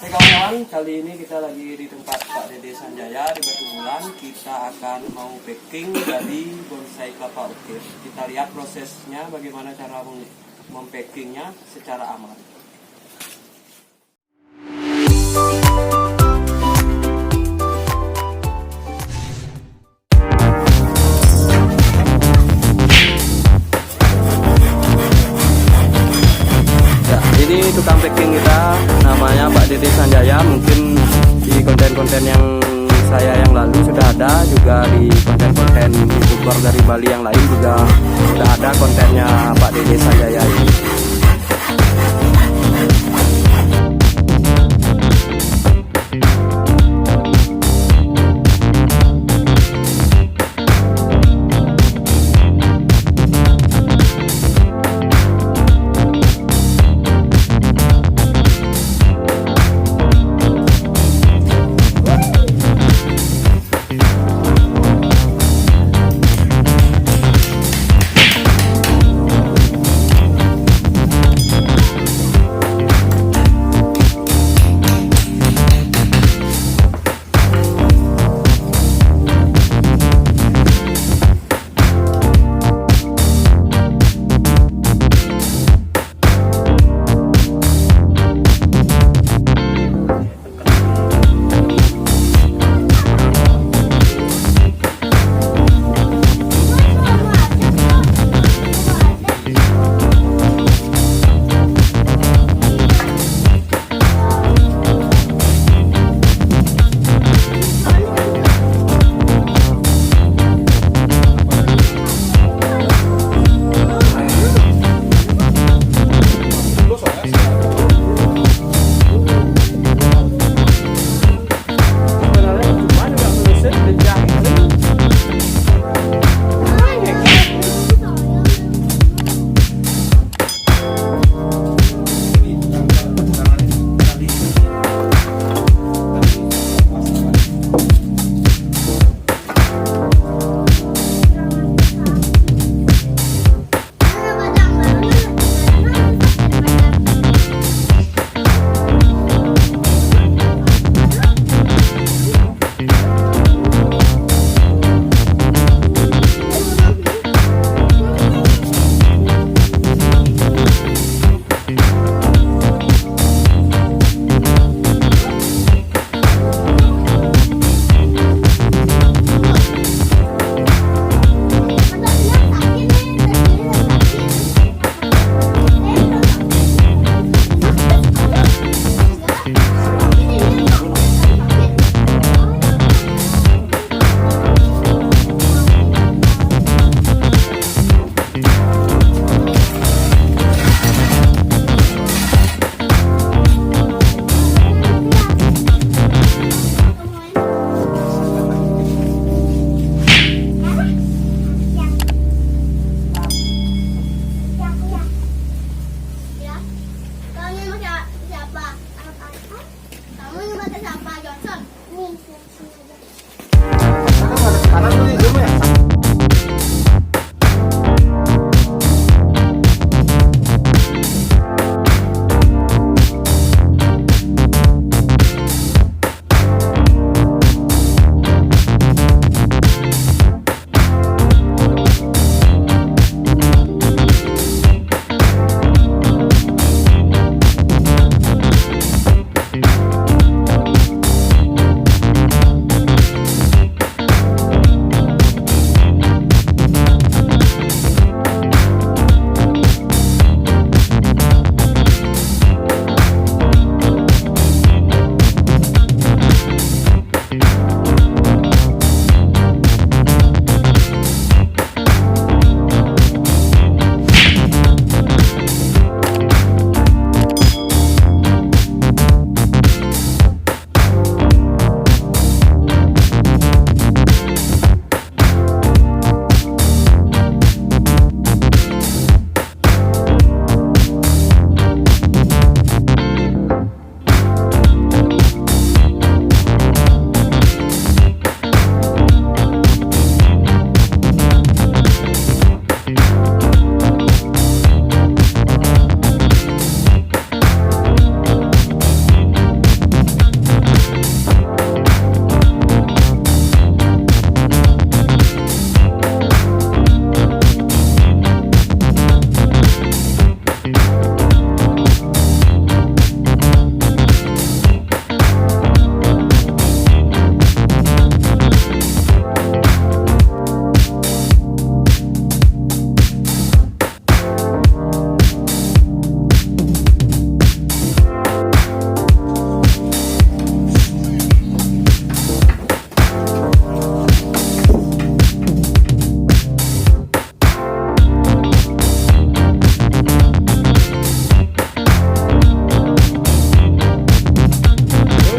Oke kawan-kawan, kali ini kita lagi di tempat Pak Dede Sanjaya di Batu Bulan. Kita akan mau packing dari bonsai kelapa ukir. Kita lihat prosesnya, bagaimana cara mempackingnya secara aman. Ini tukang packing kita namanya Pak Dede Sanjaya. Mungkin di konten-konten yang saya yang lalu sudah ada, juga di konten-konten YouTuber dari Bali yang lain juga sudah ada kontennya Pak Dede Sanjaya ini.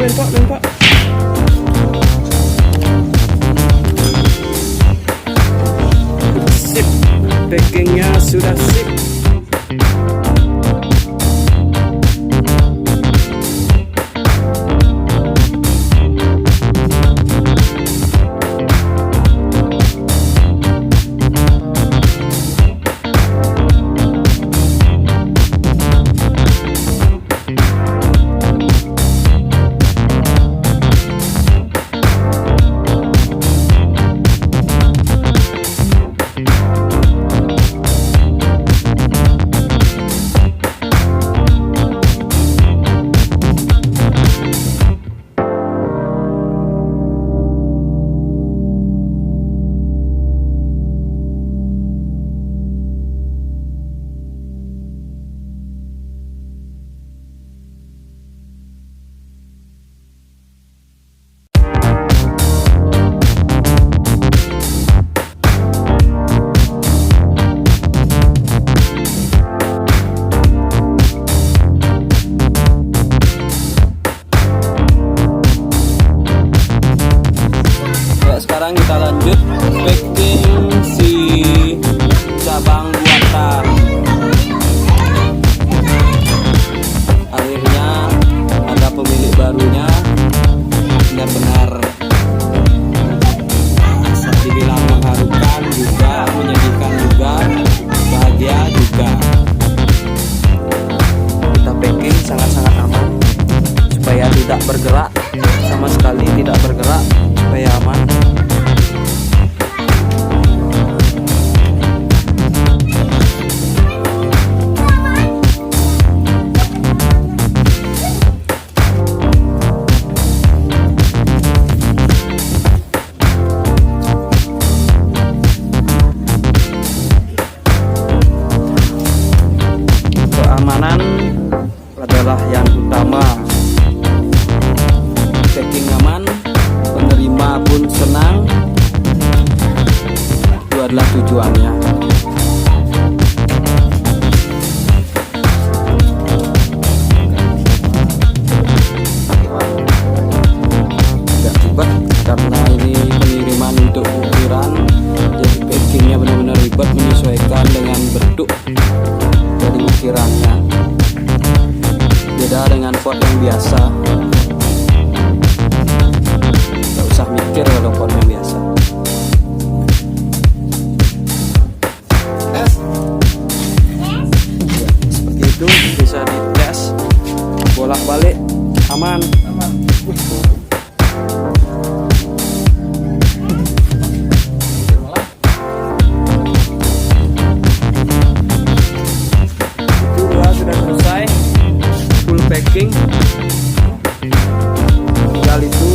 Lempok. Sip, packingnya sudah sip. Sekarang kita lanjut packing si cabang Juta. Akhirnya ada pemilik barunya, benar-benar bisa dibilang mengharukan juga, menyedihkan juga, bahagia juga. Kita packing sangat-sangat aman supaya tidak bergerak, sama sekali tidak bergerak, supaya aman. Keamanan adalah yang utama. Packing aman, penerima pun senang. Itu adalah tujuannya. Tidak ribet karena ini pengiriman untuk ukiran, jadi packingnya benar-benar ribet menyesuaikan dengan bentuk dari ukirannya. Beda dengan pot yang biasa. Gak usah mikir kalau pot yang biasa. Ya, seperti itu bisa dites bolak-balik, aman. Packing tinggal itu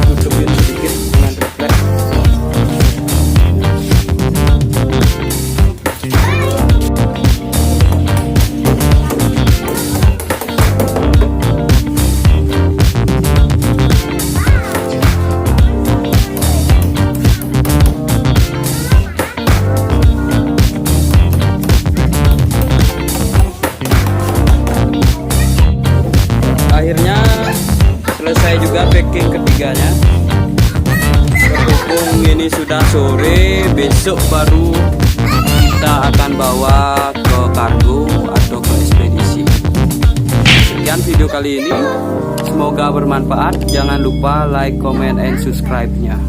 tutupin sedikit dengan refleks. Akhirnya selesai juga packing ketiganya. Berhubung ini sudah sore, besok baru kita akan bawa ke kargo atau ke ekspedisi. Sekian video kali ini, semoga bermanfaat. Jangan lupa like, comment, and subscribe-nya.